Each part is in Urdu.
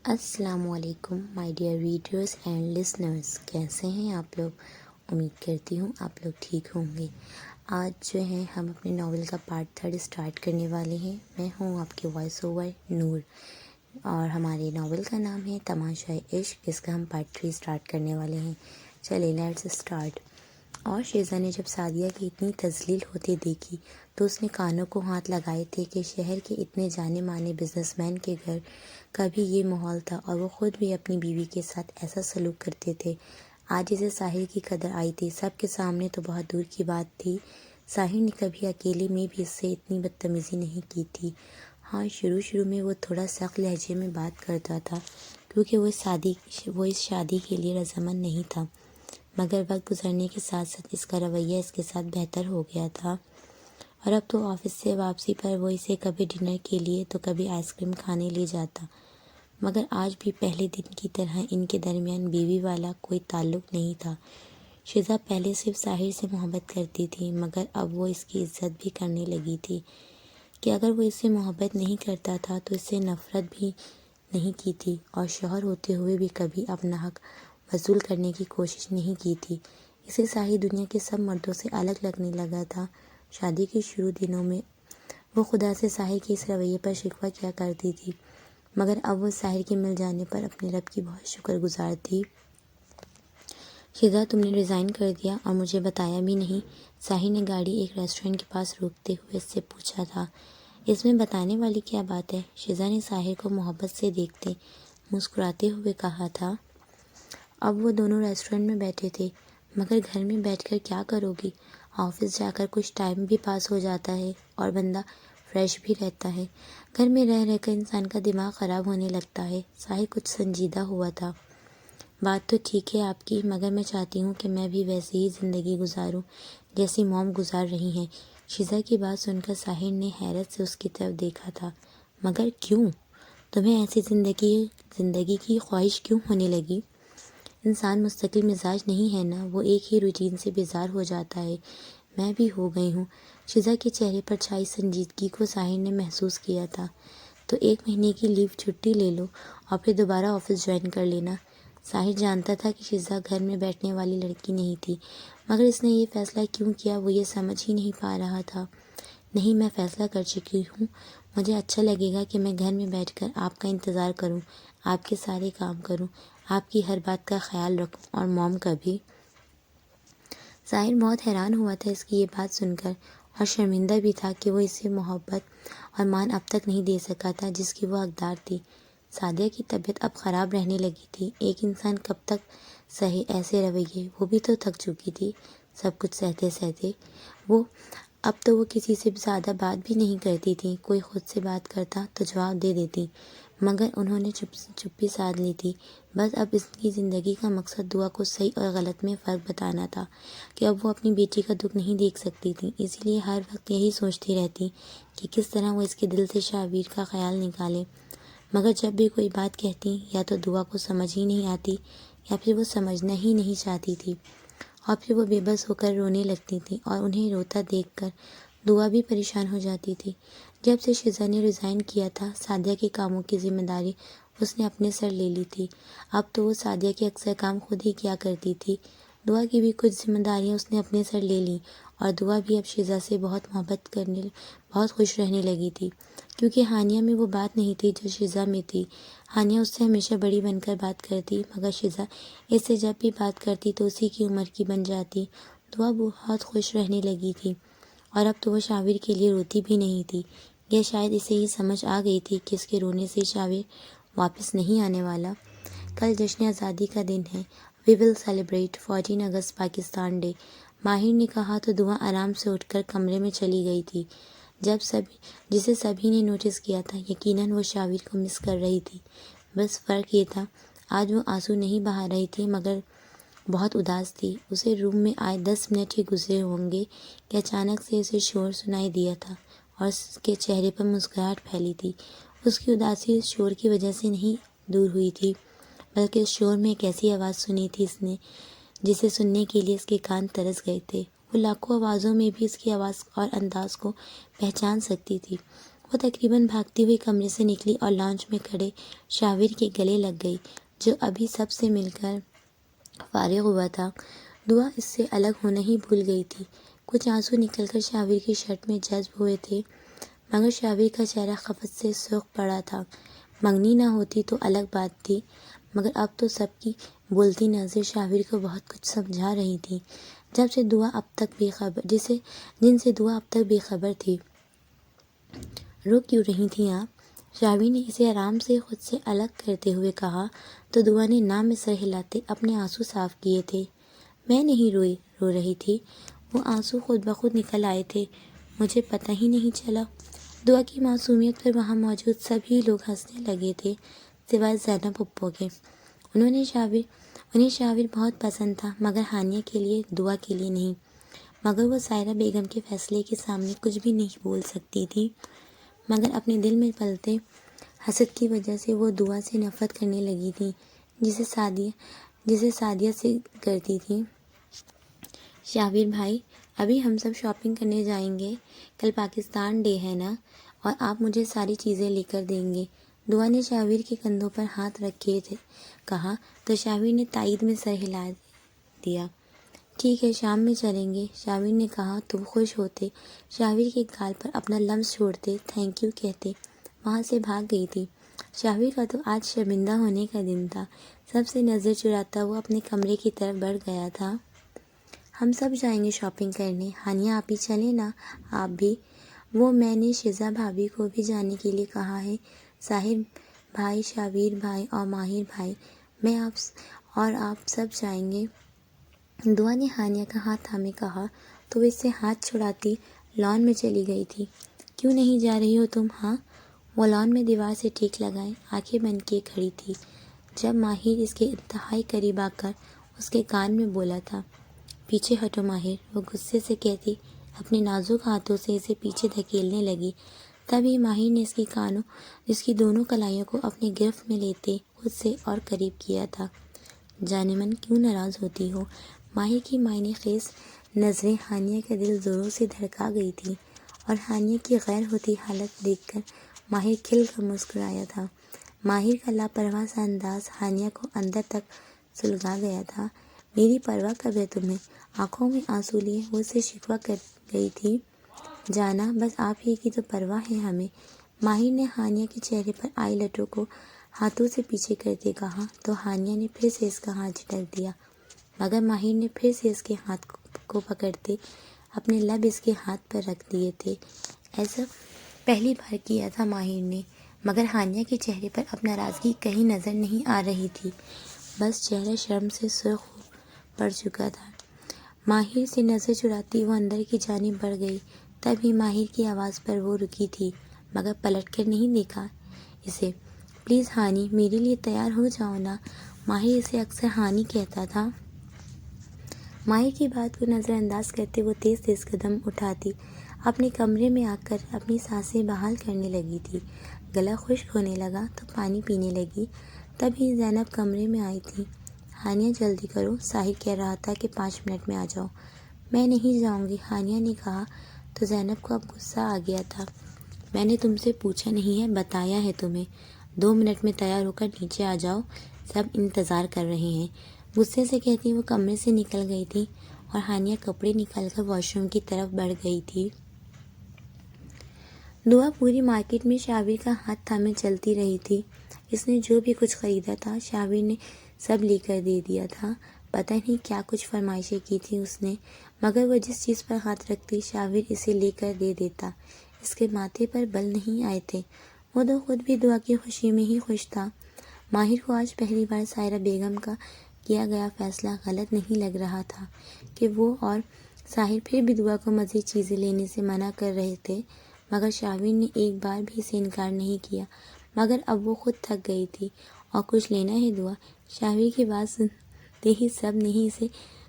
السلام علیکم my dear readers and listeners, کیسے ہیں آپ لوگ؟ امید کرتی ہوں آپ لوگ ٹھیک ہوں گے۔ آج جو ہے ہم اپنے ناول کا پارٹ 3 اسٹارٹ کرنے والے ہیں۔ میں ہوں آپ کی وائس اوور نور، اور ہمارے ناول کا نام ہے تماشائے عشق، جس کا ہم پارٹ 3 اسٹارٹ کرنے والے ہیں۔ چلے لیٹس اسٹارٹ۔ اور شیزا نے جب سعدیہ کی اتنی تذلیل ہوتے دیکھی تو اس نے کانوں کو ہاتھ لگائے تھے کہ شہر کے اتنے جانے مانے بزنس مین کے گھر کا بھی یہ ماحول تھا، اور وہ خود بھی اپنی بیوی کے ساتھ ایسا سلوک کرتے تھے۔ آج اسے ساحل کی قدر آئی تھی۔ سب کے سامنے تو بہت دور کی بات تھی، ساحل نے کبھی اکیلے میں بھی اس سے اتنی بدتمیزی نہیں کی تھی۔ ہاں، شروع میں وہ تھوڑا سخت لہجے میں بات کرتا تھا، کیونکہ وہ اس شادی کے لیے رضامند نہیں تھا، مگر وقت گزرنے کے ساتھ ساتھ اس کا رویہ اس کے ساتھ بہتر ہو گیا تھا، اور اب تو آفس سے واپسی پر وہ اسے کبھی ڈنر کے لیے تو کبھی آئس کریم کھانے لے جاتا۔ مگر آج بھی پہلے دن کی طرح ان کے درمیان بیوی والا کوئی تعلق نہیں تھا۔ شیزا پہلے صرف ساحل سے محبت کرتی تھی، مگر اب وہ اس کی عزت بھی کرنے لگی تھی کہ اگر وہ اس سے محبت نہیں کرتا تھا تو اس سے نفرت بھی نہیں کی تھی، اور شوہر ہوتے ہوئے بھی کبھی اپنا حق وصول کرنے کی کوشش نہیں کی تھی۔ اسے ساحل دنیا کے سب مردوں سے الگ لگنے لگا تھا۔ شادی کے شروع دنوں میں وہ خدا سے ساحل کے اس رویے پر شکوہ کیا کرتی تھی، مگر اب وہ ساحل کے مل جانے پر اپنے رب کی بہت شکر گزار تھی۔ شیزا، تم نے ریزائن کر دیا اور مجھے بتایا بھی نہیں؟ ساحل نے گاڑی ایک ریسٹورنٹ کے پاس روکتے ہوئے اس سے پوچھا تھا۔ اس میں بتانے والی کیا بات ہے؟ شیزا نے ساحل کو محبت سے دیکھتے مسکراتے ہوئے کہا تھا۔ اب وہ دونوں ریسٹورنٹ میں بیٹھے تھے۔ مگر گھر میں بیٹھ کر کیا کرو گی؟ آفس جا کر کچھ ٹائم بھی پاس ہو جاتا ہے اور بندہ فریش بھی رہتا ہے۔ گھر میں رہ کر انسان کا دماغ خراب ہونے لگتا ہے۔ ساحل کچھ سنجیدہ ہوا تھا۔ بات تو ٹھیک ہے آپ کی، مگر میں چاہتی ہوں کہ میں بھی ویسی ہی زندگی گزاروں جیسی موم گزار رہی ہیں۔ شیزا کی بات سن کر ساحل نے حیرت سے اس کی طرف دیکھا تھا۔ مگر کیوں؟ تمہیں ایسی زندگی کی خواہش کیوں ہونے لگی؟ انسان مستقل مزاج نہیں ہے نا، وہ ایک ہی روٹین سے بیزار ہو جاتا ہے۔ میں بھی ہو گئی ہوں۔ شیزا کے چہرے پر چھائی سنجیدگی کو ساحل نے محسوس کیا تھا۔ تو 1 مہینے کی لیو چھٹی لے لو اور پھر دوبارہ آفس جوائن کر لینا۔ ساحل جانتا تھا کہ شیزا گھر میں بیٹھنے والی لڑکی نہیں تھی، مگر اس نے یہ فیصلہ کیوں کیا وہ یہ سمجھ ہی نہیں پا رہا تھا۔ نہیں، میں فیصلہ کر چکی ہوں۔ مجھے اچھا لگے گا کہ میں گھر میں بیٹھ کر آپ کا انتظار کروں، آپ کے سارے کام کروں، آپ کی ہر بات کا خیال رکھوں، اور موم کا بھی۔ ساحل بہت حیران ہوا تھا اس کی یہ بات سن کر، اور شرمندہ بھی تھا کہ وہ اسے محبت اور مان اب تک نہیں دے سکا تھا جس کی وہ حقدار تھی۔ سعدیہ کی طبیعت اب خراب رہنے لگی تھی۔ ایک انسان کب تک سہے ایسے رویے؟ وہ بھی تو تھک چکی تھی سب کچھ سہتے سہتے۔ اب تو وہ کسی سے زیادہ بات بھی نہیں کرتی تھی۔ کوئی خود سے بات کرتا تو جواب دے دیتی، مگر انہوں نے چپی سادھ لی تھی۔ بس اب اس کی زندگی کا مقصد دعا کو صحیح اور غلط میں فرق بتانا تھا کہ اب وہ اپنی بیٹی کا دکھ نہیں دیکھ سکتی تھی، اسی لیے ہر وقت یہی سوچتی رہتی کہ کس طرح وہ اس کے دل سے شعبیر کا خیال نکالے۔ مگر جب بھی کوئی بات کہتی یا تو دعا کو سمجھ ہی نہیں آتی یا پھر وہ سمجھنا ہی نہیں چاہتی تھی، اور پھر وہ بے بس ہو کر رونے لگتی تھی، اور انہیں روتا دیکھ کر دعا بھی پریشان ہو جاتی تھی۔ جب سے شیزا نے ریزائن کیا تھا، سعدیہ کے کاموں کی ذمہ داری اس نے اپنے سر لے لی تھی۔ اب تو وہ سعدیہ کے اکثر کام خود ہی کیا کرتی تھی۔ دعا کی بھی کچھ ذمہ داریاں اس نے اپنے سر لے لیں، اور دعا بھی اب شیزا سے بہت خوش رہنے لگی تھی، کیونکہ ہانیہ میں وہ بات نہیں تھی جو شیزا میں تھی۔ ہانیہ اس سے ہمیشہ بڑی بن کر بات کرتی، مگر شیزا اس سے جب بھی بات کرتی تو اسی کی عمر کی بن جاتی۔ دعا بہت خوش رہنے لگی تھی، اور اب تو وہ شاویر کے لیے روتی بھی نہیں تھی۔ یہ شاید اسے یہ سمجھ آ گئی تھی کہ اس کے رونے سے شاویر واپس نہیں آنے والا۔ کل جشن آزادی کا دن ہے۔ وی ول سیلیبریٹ 14 اگست پاکستان ڈے، ماہر نے کہا تو دعا آرام سے اٹھ کر کمرے میں چلی گئی تھی۔ جسے سبھی نے نوٹس کیا تھا، یقیناً وہ شاویر کو مس کر رہی تھی۔ بس فرق یہ تھا، آج وہ آنسو نہیں بہا رہی تھی، مگر بہت اداس تھی۔ اسے روم میں آئے 10 منٹ ہی گزرے ہوں گے کہ اچانک سے اسے شور سنائی دیا تھا، اور اس کے چہرے پر مسکراہٹ پھیلی تھی۔ اس کی اداسی اس شور کی وجہ سے نہیں دور ہوئی تھی، بلکہ اس شور میں ایک ایسی آواز سنی تھی اس نے جسے سننے کے لیے اس کے کان ترس گئے تھے۔ وہ لاکھوں آوازوں میں بھی اس کی آواز اور انداز کو پہچان سکتی تھی۔ وہ تقریباً بھاگتی ہوئی کمرے سے نکلی اور لانچ میں کھڑے شاویر کے گلے لگ گئی، جو ابھی سب سے مل کر فارغ ہوا تھا۔ دعا اس سے الگ ہونا ہی بھول گئی تھی۔ کچھ آنسو نکل کر شاویر کی شرٹ میں جذب ہوئے تھے، مگر شاویر کا چہرہ خفت سے سرخ پڑا تھا۔ منگنی نہ ہوتی تو الگ بات تھی، مگر اب تو سب کی بولتی نظر شاویر کو بہت کچھ سمجھا رہی تھی، جن سے دعا اب تک بے خبر تھی۔ رو کیوں رہی تھیں آپ؟ شاویر نے اسے آرام سے خود سے الگ کرتے ہوئے کہا تو دعا نے نام میں سر ہلاتے اپنے آنسو صاف کیے تھے۔ میں نہیں رو رہی تھی، وہ آنسو خود بخود نکل آئے تھے، مجھے پتہ ہی نہیں چلا۔ دعا کی معصومیت پر وہاں موجود سبھی لوگ ہنسنے لگے تھے، سوائے زینب پھپھو کے۔ انہیں شاویر بہت پسند تھا، مگر ہانیہ کے لیے، دعا کے لیے نہیں۔ مگر وہ سائرہ بیگم کے فیصلے کے سامنے کچھ بھی نہیں بول سکتی تھی، مگر اپنے دل میں پلتے حسد کی وجہ سے وہ دعا سے نفرت کرنے لگی تھی، جسے سعدیہ سے کرتی تھی۔ شاویر بھائی، ابھی ہم سب شاپنگ کرنے جائیں گے، کل پاکستان ڈے ہے نا، اور آپ مجھے ساری چیزیں لے کر دیں گے۔ دعا نے شاویر کے کندھوں پر ہاتھ رکھے تھے کہا تو شاویر نے تائید میں سر ہلا دیا۔ ٹھیک ہے، شام میں چلیں گے، شاویر نے کہا۔ تم خوش ہوتے، شاویر کے گال پر اپنا لمس چھوڑتے، تھینک یو کہتے وہاں سے بھاگ گئی تھی۔ شاویر کا تو آج شرمندہ ہونے کا دن تھا، سب سے نظر چراتا وہ اپنے کمرے کی طرف بڑھ گیا تھا۔ ہم سب جائیں گے شاپنگ کرنے، ہانیہ آپ ہی چلیں نا، آپ بھی؟ وہ میں نے شزا بھابھی کو بھی جانے کے لیے کہا ہے، ساحر بھائی، شاویر بھائی اور ماہر بھائی، میں آپ سب جائیں گے۔ دعا نے ہانیہ کا ہاتھ تھامے کہا تو وہ اس سے ہاتھ چھڑاتی لان میں چلی گئی تھی۔ کیوں نہیں جا رہی ہو تم؟ ہاں؟ وہ لان میں دیوار سے ٹیک لگائے آنکھیں بند کیے کھڑی تھی، جب ماہر اس کے انتہائی قریب آ کر اس کے کان میں بولا تھا، پیچھے ہٹو ماہر۔ وہ غصے سے کہتی اپنے نازک ہاتھوں سے اسے پیچھے دھکیلنے لگی، تبھی ماہر نے اس کی دونوں کلائیوں کو اپنے گرفت میں لیتے خود سے اور قریب کیا تھا۔ جانے من کیوں ناراض ہوتی ہو؟ ماہر کی معنی خیز نظریں ہانیہ کا دل زوروں سے دھڑکا گئی تھی، اور ہانیہ کی غیر ہوتی حالت دیکھ کر ماہر کھل کر مسکرایا تھا۔ ماہر کا لاپرواہ سا انداز ہانیہ کو اندر تک سلگا گیا تھا۔ میری پرواہ کب ہے تمہیں؟ آنکھوں میں آنسو لیے وہ اسے شکوہ کر گئی تھی۔ جانا، بس آپ ہی کی تو پرواہ ہے ہمیں۔ ماہر نے ہانیہ کے چہرے پر آئی لٹوں کو ہاتھوں سے پیچھے کرتے کہا تو ہانیہ نے پھر سے اس کا ہاتھ جھٹک دیا، مگر ماہر نے پھر سے اس کے ہاتھ کو پکڑتے اپنے لب اس کے ہاتھ پر رکھ دیے تھے۔ ایسا پہلی بار کیا تھا ماہر نے، مگر ہانیہ کے چہرے پر اب ناراضگی کہیں نظر نہیں آ رہی تھی، بس چہرہ شرم سے سرخ پڑ چکا تھا۔ ماہر سے نظر چراتی وہ اندر کی جانب بڑھ گئی، تبھی ماہر کی آواز پر وہ رکی تھی، مگر پلٹ کر نہیں دیکھا اسے۔ پلیز ہانی، میرے لیے تیار ہو جاؤ نا، ماہر اسے اکثر ہانی کہتا تھا۔ ماہر کی بات کو نظر انداز کرتے وہ تیز تیز قدم اٹھاتی اپنے کمرے میں آ کر اپنی سانسیں بحال کرنے لگی تھی۔ گلا خشک ہونے لگا تو پانی پینے لگی، تبھی زینب کمرے میں آئی تھی۔ ہانیہ جلدی کرو، ساحر کہہ رہا تھا کہ 5 منٹ میں آ جاؤ۔ میں نہیں جاؤں گی، ہانیہ نے کہا تو زینب کو اب غصہ آ گیا تھا۔ میں نے تم سے پوچھا نہیں ہے، بتایا ہے تمہیں، 2 منٹ میں تیار ہو کر نیچے آ جاؤ، سب انتظار کر رہے ہیں۔ غصے سے کہتی وہ کمرے سے نکل گئی تھی، اور ہانیہ کپڑے نکال کر واش روم کی طرف بڑھ گئی تھی۔ دعا پوری مارکیٹ میں شاویر کا ہاتھ تھامے چلتی رہی تھی۔ اس نے جو بھی کچھ خریدا تھا شاویر نے سب لے کر دے دیا تھا۔ پتہ نہیں کیا کچھ فرمائشیں کی تھی اس نے، مگر وہ جس چیز پر ہاتھ رکھتی شاویر اسے لے کر دے دیتا۔ اس کے ماتھے پر بل نہیں آئے تھے، وہ تو خود بھی دعا کی خوشی میں ہی خوش تھا۔ ماہر کو آج پہلی بار سائرہ بیگم کا کیا گیا فیصلہ غلط نہیں لگ رہا تھا کہ وہ اور ساحر پھر بھی دعا کو مزید چیزیں لینے سے منع کر رہے تھے، مگر شاویر نے ایک بار بھی اسے انکار نہیں کیا۔ مگر اب وہ خود تھک گئی تھی۔ اور کچھ لینا ہے دعا؟ شاویر کی بات سنتے ہی سب نے ہی اسے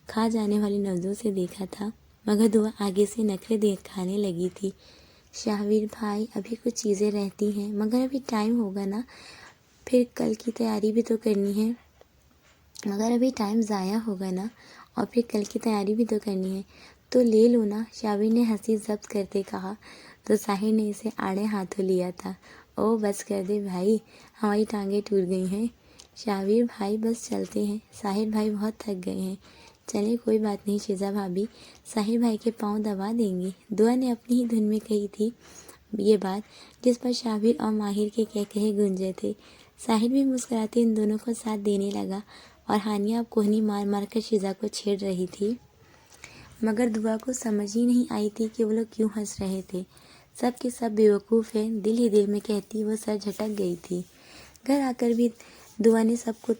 کھا جانے والی نظروں سے دیکھا تھا، مگر دعا آگے سے نخرے دکھانے لگی تھی۔ شاویر بھائی، ابھی کچھ چیزیں رہتی ہیں، مگر ابھی ٹائم ہوگا نا، پھر کل کی تیاری بھی تو کرنی ہے۔ مگر ابھی ٹائم ضائع ہوگا نا، اور پھر کل کی تیاری بھی تو کرنی ہے، تو لے لو نا، شاویر نے ہنسی ضبط کرتے کہا تو ساحر نے اسے آڑے ہاتھوں لیا تھا۔ او بس کر دے بھائی، ہماری ٹانگیں ٹوٹ گئی ہیں۔ شاویر بھائی بس چلتے ہیں، ساحر بھائی بہت تھک گئے ہیں۔ چلیں کوئی بات نہیں شیزا بھابھی، ساحر بھائی کے پاؤں دبا دیں گے۔ دعا نے اپنی ہی دھن میں کہی تھی یہ بات، جس پر شاویر اور ماہر کے کہے گونجے تھے۔ ساحر بھی مسکراتے ان دونوں کو ساتھ دینے لگا اور ہانیہ اب کوہنی مار مار کر شیزا کو چھیڑ رہی تھی، مگر دعا کو سمجھ ہی نہیں آئی تھی کہ وہ لوگ کیوں ہنس رہے تھے۔ سب کے سب بیوقوف ہیں، دل ہی دل میں کہتی وہ سر جھٹک گئی تھی۔ گھر آ کر بھی دعا نے سب کو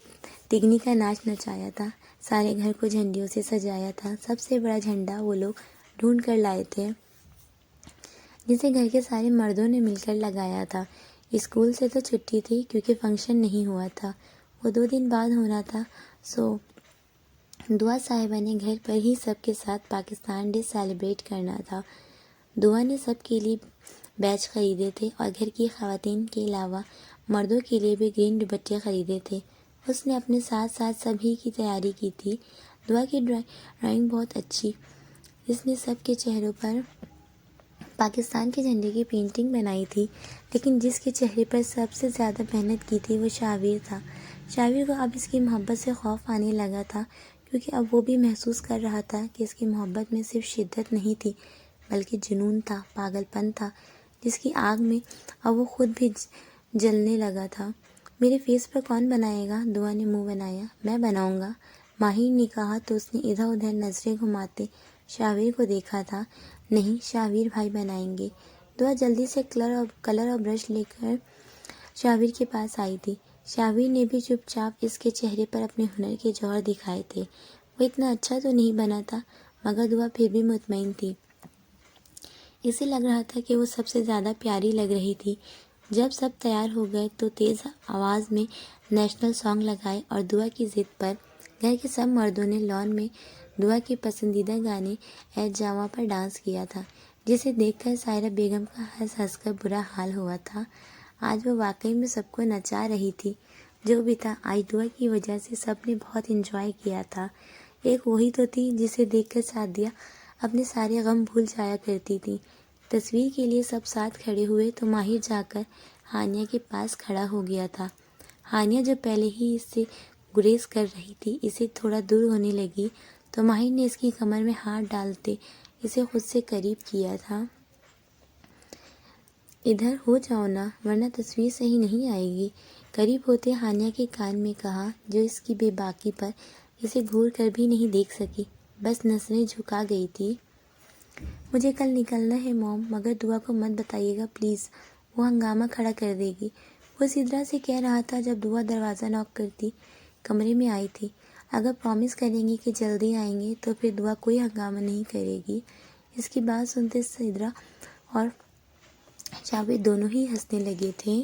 تگنی کا ناچ نچایا تھا، سارے گھر کو جھنڈیوں سے سجایا تھا۔ سب سے بڑا جھنڈا وہ لوگ ڈھونڈ کر لائے تھے، جسے گھر کے سارے مردوں نے مل کر لگایا تھا۔ اسکول سے تو چھٹی تھی کیونکہ فنکشن نہیں ہوا تھا، وہ 2 دن بعد ہونا تھا، سو دعا صاحبہ نے گھر پر ہی سب کے ساتھ پاکستان ڈے سیلیبریٹ کرنا تھا۔ دعا نے سب کے لیے بیج خریدے تھے اور گھر کی خواتین کے علاوہ مردوں کے لیے بھی گرین دوپٹے خریدے تھے۔ اس نے اپنے ساتھ ساتھ سبھی کی تیاری کی تھی۔ دعا کی ڈرائنگ بہت اچھی، اس نے سب کے چہروں پر پاکستان کے جھنڈے کی پینٹنگ بنائی تھی، لیکن جس کے چہرے پر سب سے زیادہ محنت کی تھی وہ شاویر تھا۔ شاویر کو اب اس کی محبت سے خوف آنے لگا تھا، کیونکہ اب وہ بھی محسوس کر رہا تھا کہ اس کی محبت میں صرف شدت نہیں تھی بلکہ جنون تھا، پاگل پن تھا، جس کی آگ میں اب وہ خود بھی جلنے لگا تھا۔ میرے فیس پر کون بنائے گا؟ دعا نے منہ بنایا۔ میں بناؤں گا، ماہر نے کہا تو اس نے ادھر ادھر نظریں گھماتے شاویر کو دیکھا تھا۔ نہیں، شاویر بھائی بنائیں گے۔ دعا جلدی سے کلر اور برش لے کر شاویر کے پاس آئی تھی۔ شاویر نے بھی چپ چاپ اس کے چہرے پر اپنے ہنر کے جوہر دکھائے تھے۔ وہ اتنا اچھا تو نہیں بنا تھا، مگر دعا پھر بھی مطمئن تھی۔ اسے لگ رہا تھا کہ وہ سب سے زیادہ پیاری لگ رہی تھی۔ جب سب تیار ہو گئے تو تیز آواز میں نیشنل سانگ لگائے اور دعا کی ضد پر گھر کے سب مردوں نے لان میں دعا کے پسندیدہ گانے اے جواں پر ڈانس کیا تھا، جسے دیکھ کر سائرہ بیگم کا ہنس ہنس کر برا حال ہوا تھا۔ آج وہ واقعی میں سب کو نچا رہی تھی۔ جو بھی تھا، آج دعا کی وجہ سے سب نے بہت انجوائے کیا تھا۔ ایک وہی تو تھی جسے دیکھ کر سعدیہ اپنے سارے غم بھول جایا کرتی تھی۔ تصویر کے لیے سب ساتھ کھڑے ہوئے تو ماہر جا کر ہانیہ کے پاس کھڑا ہو گیا تھا۔ ہانیہ جو پہلے ہی اس سے گریز کر رہی تھی، اسے تھوڑا دور ہونے لگی تو ماہر نے اس کی کمر میں ہاتھ ڈالتے اسے خود سے قریب کیا تھا۔ ادھر ہو جاؤ نا، ورنہ تصویر صحیح نہیں آئے گی، قریب ہوتے ہانیہ کے کان میں کہا، جو اس کی بے باکی پر اسے گھور کر بھی نہیں دیکھ سکی، بس نظریں جھکا گئی تھی۔ مجھے کل نکلنا ہے موم، مگر دعا کو مت بتائیے گا پلیز، وہ ہنگامہ کھڑا کر دے گی۔ وہ سدرا سے کہہ رہا تھا جب دعا دروازہ نوک کرتی کمرے میں آئی تھی۔ اگر پرومس کریں گے کہ جلدی آئیں گے تو پھر دعا کوئی ہنگامہ نہیں کرے گی۔ اس کی بات سنتے سدرا اور شاویر دونوں ہی ہنسنے لگے تھے۔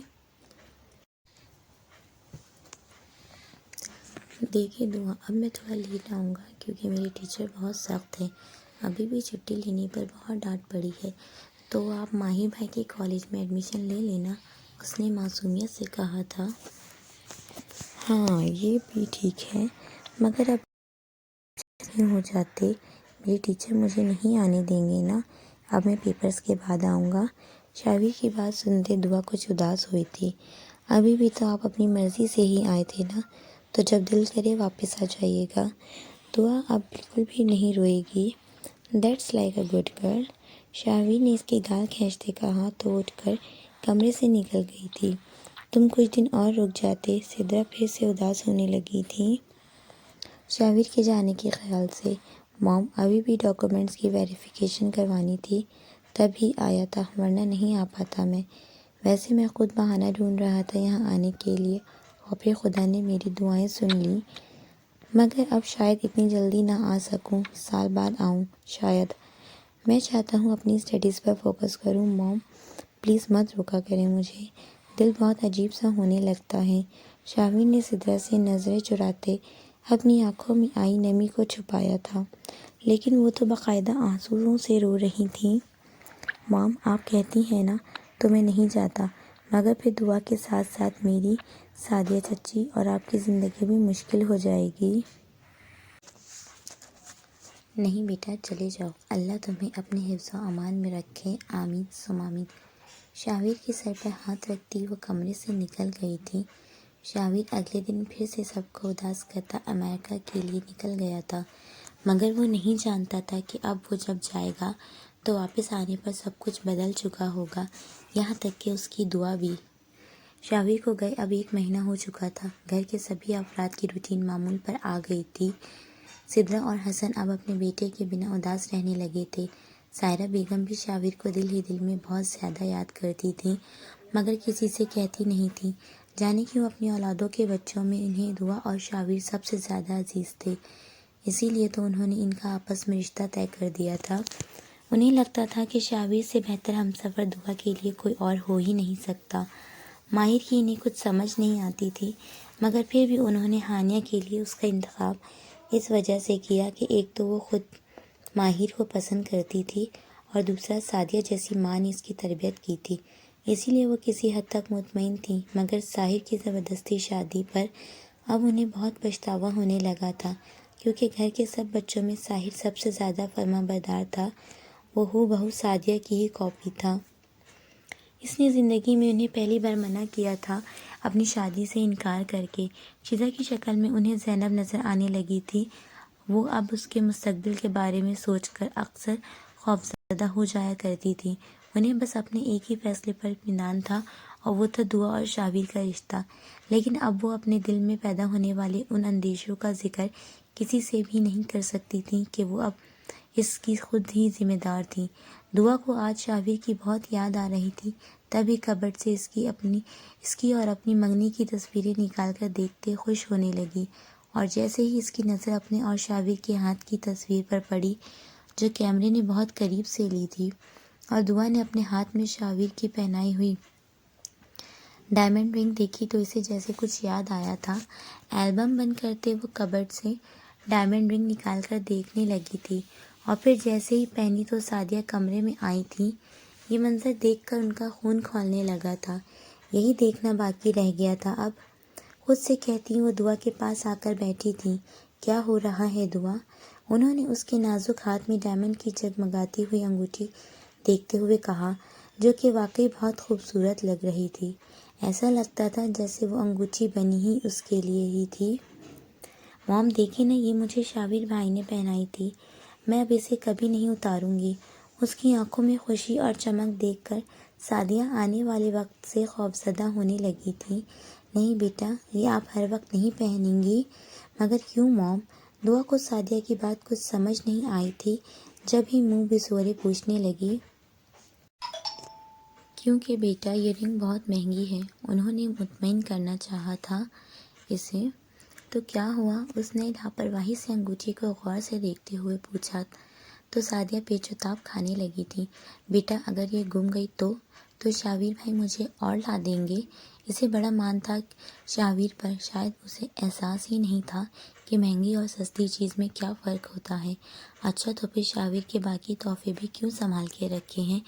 دیکھیے دعا، اب میں تھوڑا لیٹ آؤں گا کیونکہ میری ٹیچر بہت سخت ہے، ابھی بھی چھٹی لینے پر بہت ڈانٹ پڑی ہے، تو آپ ماہر بھائی کے کالج میں ایڈمیشن لے لینا، اس نے معصومیت سے کہا تھا۔ ہاں یہ بھی ٹھیک ہے، مگر اب نہیں ہو جاتے، میری ٹیچر مجھے نہیں آنے دیں گے نا، اب میں پیپرز کے بعد آؤں گا۔ شاویر کی بات سنتے دعا کچھ اداس ہوئی تھی۔ ابھی بھی تو آپ اپنی مرضی سے ہی آئے تھے نا، تو جب دل کرے واپس آ جائیے گا۔ دعا اب بالکل بھی نہیں روئے گی۔ That's like a good girl, شاویر نے اس کی گال کھینچتے کہا تو اٹھ کر کمرے سے نکل گئی تھی۔ تم کچھ دن اور رک جاتے، سدرا پھر سے اداس ہونے لگی تھی شاویر کے جانے کے خیال سے۔ موم، ابھی بھی ڈاکومنٹس کی ویریفیکیشن کروانی تھی، تب ہی آیا تھا، ورنہ نہیں آ پاتا میں۔ ویسے میں خود بہانہ ڈھونڈ رہا تھا یہاں آنے کے لیے، اور پھر خدا نے میری دعائیں سن لیں، مگر اب شاید اتنی جلدی نہ آ سکوں، سال بعد آؤں شاید۔ میں چاہتا ہوں اپنی اسٹڈیز پر فوکس کروں۔ موم پلیز مت روکا کریں مجھے، دل بہت عجیب سا ہونے لگتا ہے۔ شاویر نے سدرا سے نظریں چراتے اپنی آنکھوں میں آئی نمی کو چھپایا تھا، لیکن وہ تو باقاعدہ آنسوؤں سے رو رہی تھیں۔ موم آپ کہتی ہیں نا تو میں نہیں جاتا، مگر پھر دعا کے ساتھ ساتھ میری، سعدیہ چچی اور آپ کی زندگی بھی مشکل ہو جائے گی۔ نہیں بیٹا چلے جاؤ، اللہ تمہیں اپنے حفظ و امان میں رکھے، آمین ثم آمین۔ شاویر کے سر پر ہاتھ رکھتی وہ کمرے سے نکل گئی تھی۔ شاویر اگلے دن پھر سے سب کو اداس کرتا امریکہ کے لیے نکل گیا تھا، مگر وہ نہیں جانتا تھا کہ اب وہ جب جائے گا تو واپس آنے پر سب کچھ بدل چکا ہوگا، یہاں تک کہ اس کی دعا بھی۔ شاویر کو گئے اب 1 مہینہ ہو چکا تھا۔ گھر کے سبھی افراد کی روٹین معمول پر آ گئی تھی۔ سدرا اور حسن اب اپنے بیٹے کے بنا اداس رہنے لگے تھے۔ سائرہ بیگم بھی شاویر کو دل ہی دل میں بہت زیادہ یاد کرتی تھی، مگر کسی سے کہتی نہیں تھی۔ جانے کیوں اپنی اولادوں کے بچوں میں انہیں دعا اور شاویر سب سے زیادہ عزیز تھے، اسی لیے تو انہوں نے ان کا آپس میں رشتہ طے کر دیا تھا۔ انہیں لگتا تھا کہ شاویر سے بہتر ہمسفر دعا کے لیے کوئی اور ہو ہی نہیں سکتا۔ ماہر کی انہیں کچھ سمجھ نہیں آتی تھی، مگر پھر بھی انہوں نے ہانیہ کے لیے اس کا انتخاب اس وجہ سے کیا کہ ایک تو وہ خود ماہر کو پسند کرتی تھی اور دوسرا سعدیہ جیسی ماں نے اس کی تربیت کی تھی، اسی لیے وہ کسی حد تک مطمئن تھی۔ مگر طاہر کی زبردستی شادی پر اب انہیں بہت پچھتاوا ہونے لگا تھا، کیونکہ گھر کے سب بچوں میں طاہر سب سے زیادہ فرما بردار تھا۔ وہ ہو بہو سعدیہ کی ہی کاپی تھا۔ اس نے زندگی میں انہیں پہلی بار منع کیا تھا اپنی شادی سے انکار کر کے۔ شیزہ کی شکل میں انہیں زینب نظر آنے لگی تھی۔ وہ اب اس کے مستقبل کے بارے میں سوچ کر اکثر خوفزدہ ہو جایا کرتی تھی۔ انہیں بس اپنے ایک ہی فیصلے پر اطمینان تھا اور وہ تھا دعا اور شاویر کا رشتہ، لیکن اب وہ اپنے دل میں پیدا ہونے والے ان اندیشوں کا ذکر کسی سے بھی نہیں کر سکتی تھیں کہ وہ اب اس کی خود ہی ذمہ دار تھیں۔ دعا کو آج شاویر کی بہت یاد آ رہی تھی، تبھی کبرٹ سے اس کی اور اپنی منگنی کی تصویریں نکال کر دیکھتے خوش ہونے لگی، اور جیسے ہی اس کی نظر اپنے اور شاویر کے ہاتھ کی تصویر پر پڑی جو کیمرے نے بہت قریب سے لی تھی، اور دعا نے اپنے ہاتھ میں شاویر کی پہنائی ہوئی ڈائمنڈ رنگ دیکھی تو اسے جیسے کچھ یاد آیا تھا۔ البم بند کرتے وہ کبرٹ سے ڈائمنڈ رنگ نکال کر دیکھنے لگی تھی، اور پھر جیسے ہی پہنی تو سعدیہ کمرے میں آئی تھی۔ یہ منظر دیکھ کر ان کا خون کھولنے لگا تھا۔ یہی دیکھنا باقی رہ گیا تھا اب۔ خود سے کہتی وہ دعا کے پاس آ کر بیٹھی تھی۔ کیا ہو رہا ہے دعا؟ انہوں نے اس کے نازک ہاتھ میں ڈائمنڈ کی جگمگاتی ہوئی انگوٹھی دیکھتے ہوئے کہا، جو کہ واقعی بہت خوبصورت لگ رہی تھی۔ ایسا لگتا تھا جیسے وہ انگوٹھی بنی ہی اس کے لیے ہی تھی۔ موم دیکھیں نا، یہ مجھے شاویر بھائی نے پہنائی تھی، میں اب اسے کبھی نہیں اتاروں گی۔ اس کی آنکھوں میں خوشی اور چمک دیکھ کر سعدیہ آنے والے وقت سے خوفزدہ ہونے لگی تھی۔ نہیں بیٹا، یہ آپ ہر وقت نہیں پہنیں گی۔ مگر کیوں موم؟ دعا کو سعدیہ کی بات کچھ سمجھ نہیں آئی تھی، جب ہی منہ بسورے پوچھنے لگی۔ کیونکہ بیٹا یہ رنگ بہت مہنگی ہے، انہوں نے مطمئن کرنا چاہا تھا اسے۔ تو کیا ہوا؟ اس نے لاپرواہی سے انگوٹھی کو غور سے دیکھتے ہوئے پوچھا تو سعدیہ پیچ و تاب کھانے لگی تھی۔ بیٹا اگر یہ گم گئی تو شاویر بھائی مجھے اور لا دیں گے۔ اسے بڑا مان تھا شاویر پر، شاید اسے احساس ہی نہیں تھا کہ مہنگی اور سستی چیز میں کیا فرق ہوتا ہے۔ اچھا تو پھر شاویر کے باقی تحفے بھی کیوں سنبھال کے رکھے ہیں؟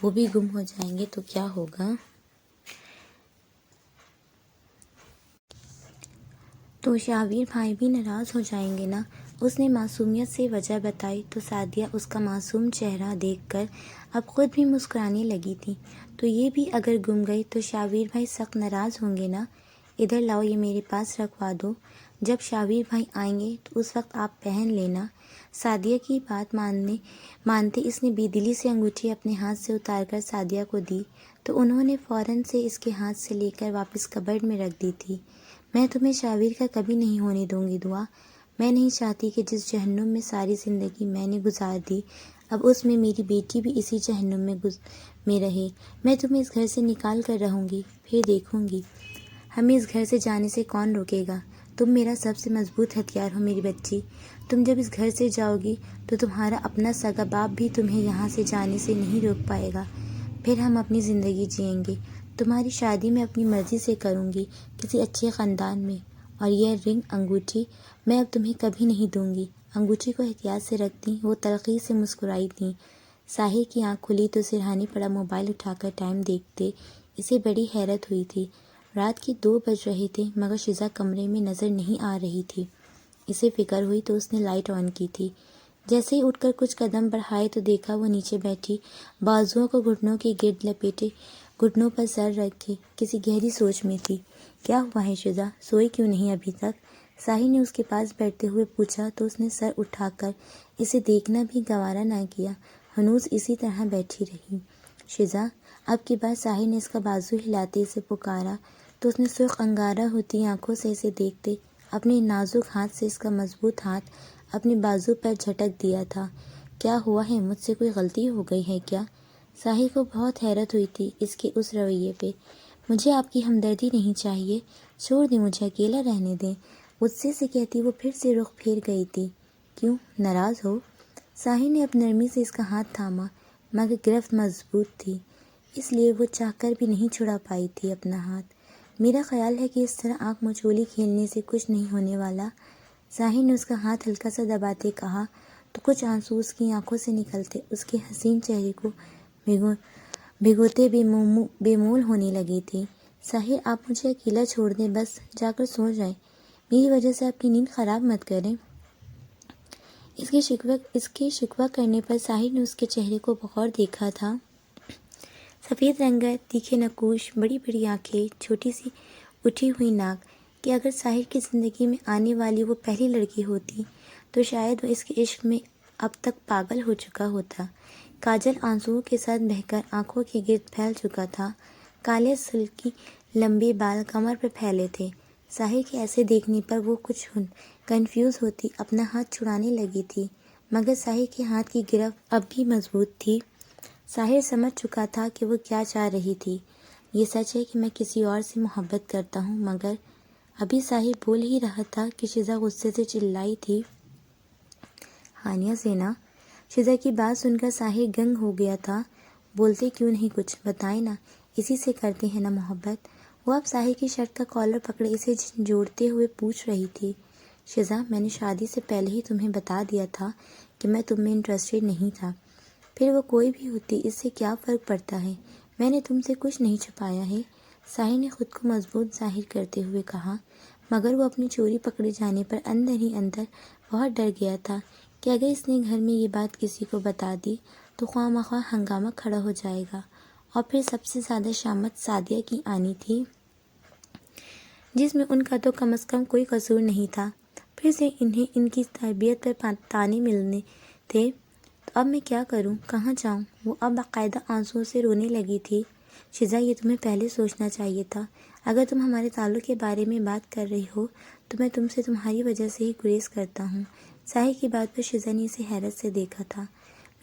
وہ بھی گم ہو جائیں گے تو کیا ہوگا؟ تو شاویر بھائی بھی ناراض ہو جائیں گے نا۔ اس نے معصومیت سے وجہ بتائی تو سعدیہ اس کا معصوم چہرہ دیکھ کر اب خود بھی مسکرانے لگی تھی۔ تو یہ بھی اگر گم گئی تو شاویر بھائی سخت ناراض ہوں گے نا۔ ادھر لاؤ، یہ میرے پاس رکھوا دو، جب شاویر بھائی آئیں گے تو اس وقت آپ پہن لینا۔ سعدیہ کی بات مانتے اس نے بے دلی سے انگوٹھی اپنے ہاتھ سے اتار کر سعدیہ کو دی تو انہوں نے فوراً سے اس کے ہاتھ سے لے کر واپس کبرڈ میں رکھ دی تھی۔ میں تمہیں شاویر کا کبھی نہیں ہونے دوں گی دعا۔ میں نہیں چاہتی کہ جس جہنم میں ساری زندگی میں نے گزار دی، اب اس میں میری بیٹی بھی اسی جہنم میں رہے۔ میں تمہیں اس گھر سے نکال کر رہوں گی، پھر دیکھوں گی ہمیں اس گھر سے جانے سے کون روکے گا۔ تم میرا سب سے مضبوط ہتھیار ہو میری بچی۔ تم جب اس گھر سے جاؤ گی تو تمہارا اپنا سگا باپ بھی تمہیں یہاں سے جانے سے نہیں روک پائے گا۔ پھر ہم اپنی زندگی جئیں گے۔ تمہاری شادی میں اپنی مرضی سے کروں گی، کسی اچھے خاندان میں، اور یہ رنگ انگوٹھی میں اب تمہیں کبھی نہیں دوں گی۔ انگوٹھی کو احتیاط سے رکھتی وہ تلخی سے مسکرائی تھی۔ ساحر کی آنکھ کھلی تو سرہانے پڑا موبائل اٹھا کر ٹائم دیکھتے اسے بڑی حیرت ہوئی تھی۔ رات کے 2 بج رہے تھے، مگر شیزہ کمرے میں نظر نہیں آ رہی تھی۔ اسے فکر ہوئی تو اس نے لائٹ آن کی تھی۔ جیسے ہی اٹھ کر کچھ قدم بڑھائے تو دیکھا وہ نیچے بیٹھی، بازوؤں کو گھٹنوں کے گرد لپیٹے، گھٹنوں پر سر رکھے کسی گہری سوچ میں تھی۔ کیا ہوا ہے شزا، سوئی کیوں نہیں ابھی تک؟ ساحل نے اس کے پاس بیٹھتے ہوئے پوچھا تو اس نے سر اٹھا کر اسے دیکھنا بھی گوارا نہ کیا، ہنوز اسی طرح بیٹھی رہی۔ شزا، اب کی بار ساحل نے اس کا بازو ہلاتے اسے پکارا تو اس نے سرخ انگارہ ہوتی آنکھوں سے اسے دیکھتے اپنے نازک ہاتھ سے اس کا مضبوط ہاتھ اپنے بازو پر جھٹک دیا تھا۔ کیا ہوا ہے، مجھ سے کوئی غلطی ہو گئی ہے کیا؟ ساحل کو بہت حیرت ہوئی تھی اس کے اس رویے پہ۔ مجھے آپ کی ہمدردی نہیں چاہیے، چھوڑ دیں، مجھے اکیلا رہنے دیں، غصے سے کہتی وہ پھر سے رخ پھیر گئی تھی۔ کیوں، ناراض ہو؟ ساحل نے اب نرمی سے اس کا ہاتھ تھاما، مگر گرفت مضبوط تھی، اس لیے وہ چاہ کر بھی نہیں چھڑا پائی تھی اپنا ہاتھ۔ میرا خیال ہے کہ اس طرح آنکھ مچولی کھیلنے سے کچھ نہیں ہونے والا، ساحل نے اس کا ہاتھ ہلکا سا دباتے کہا تو کچھ آنسو اس کی آنکھوں سے نکلتے اس کے حسین چہرے کو بھگوتے بے مول ہونے لگی تھی۔ ساحل، آپ مجھے اکیلا چھوڑ دیں، بس جا کر سو جائیں، میری وجہ سے آپ کی نیند خراب مت کریں۔ اس کے شکوہ کرنے پر ساحل نے اس کے چہرے کو بغور دیکھا تھا۔ سفید رنگت، تیکھے نقوش، بڑی بڑی آنکھیں، چھوٹی سی اٹھی ہوئی ناک، کہ اگر ساحل کی زندگی میں آنے والی وہ پہلی لڑکی ہوتی تو شاید وہ اس کے عشق میں اب تک پاگل ہو چکا ہوتا۔ کاجل آنسوؤں کے ساتھ بہہ کر آنکھوں کے گرد پھیل چکا تھا، کالے سلکی لمبے بال کمر پر پھیلے تھے۔ ساحل کے ایسے دیکھنے پر وہ کچھ کنفیوز ہوتی اپنا ہاتھ چھڑانے لگی تھی، مگر ساحل کے ہاتھ کی گرفت اب بھی مضبوط تھی۔ ساحل سمجھ چکا تھا کہ وہ کیا چاہ رہی تھی۔ یہ سچ ہے کہ میں کسی اور سے محبت کرتا ہوں، مگر ابھی ساحل بول ہی رہا تھا کہ شزا غصے سے چلائی تھی، ہانیہ سے نا۔ شزا کی بات سن کر ساحل گنگ ہو گیا تھا۔ بولتے کیوں نہیں کچھ، بتائیں نا، اسی سے کرتے ہیں نا محبت؟ وہ اب ساحل کی شرٹ کا کالر پکڑے اسے جوڑتے ہوئے پوچھ رہی تھی۔ شزا، میں نے شادی سے پہلے ہی تمہیں بتا دیا تھا کہ میں تم میں انٹرسٹڈ نہیں تھا، پھر وہ کوئی بھی ہوتی، اس سے کیا فرق پڑتا ہے، میں نے تم سے کچھ نہیں چھپایا ہے، ساحل نے خود کو مضبوط ظاہر کرتے ہوئے کہا، مگر وہ اپنی چوری پکڑے جانے پر اندر ہی اندر بہت ڈر گیا تھا کہ اگر اس نے گھر میں یہ بات کسی کو بتا دی تو خواہ مخواہ ہنگامہ کھڑا ہو جائے گا، اور پھر سب سے زیادہ شامت سعدیہ کی آنی تھی، جس میں ان کا تو کم از کم کوئی قصور نہیں تھا، پھر سے انہیں ان کی تربیت پر طعنے ملنے تھے۔ تو اب میں کیا کروں، کہاں جاؤں؟ وہ اب باقاعدہ آنسوؤں سے رونے لگی تھی۔ شزا، یہ تمہیں پہلے سوچنا چاہیے تھا، اگر تم ہمارے تعلق کے بارے میں بات کر رہی ہو تو میں تم سے تمہاری وجہ سے ہی گریز کرتا ہوں۔ ساحل کی بات پر شزا نے اسے حیرت سے دیکھا تھا۔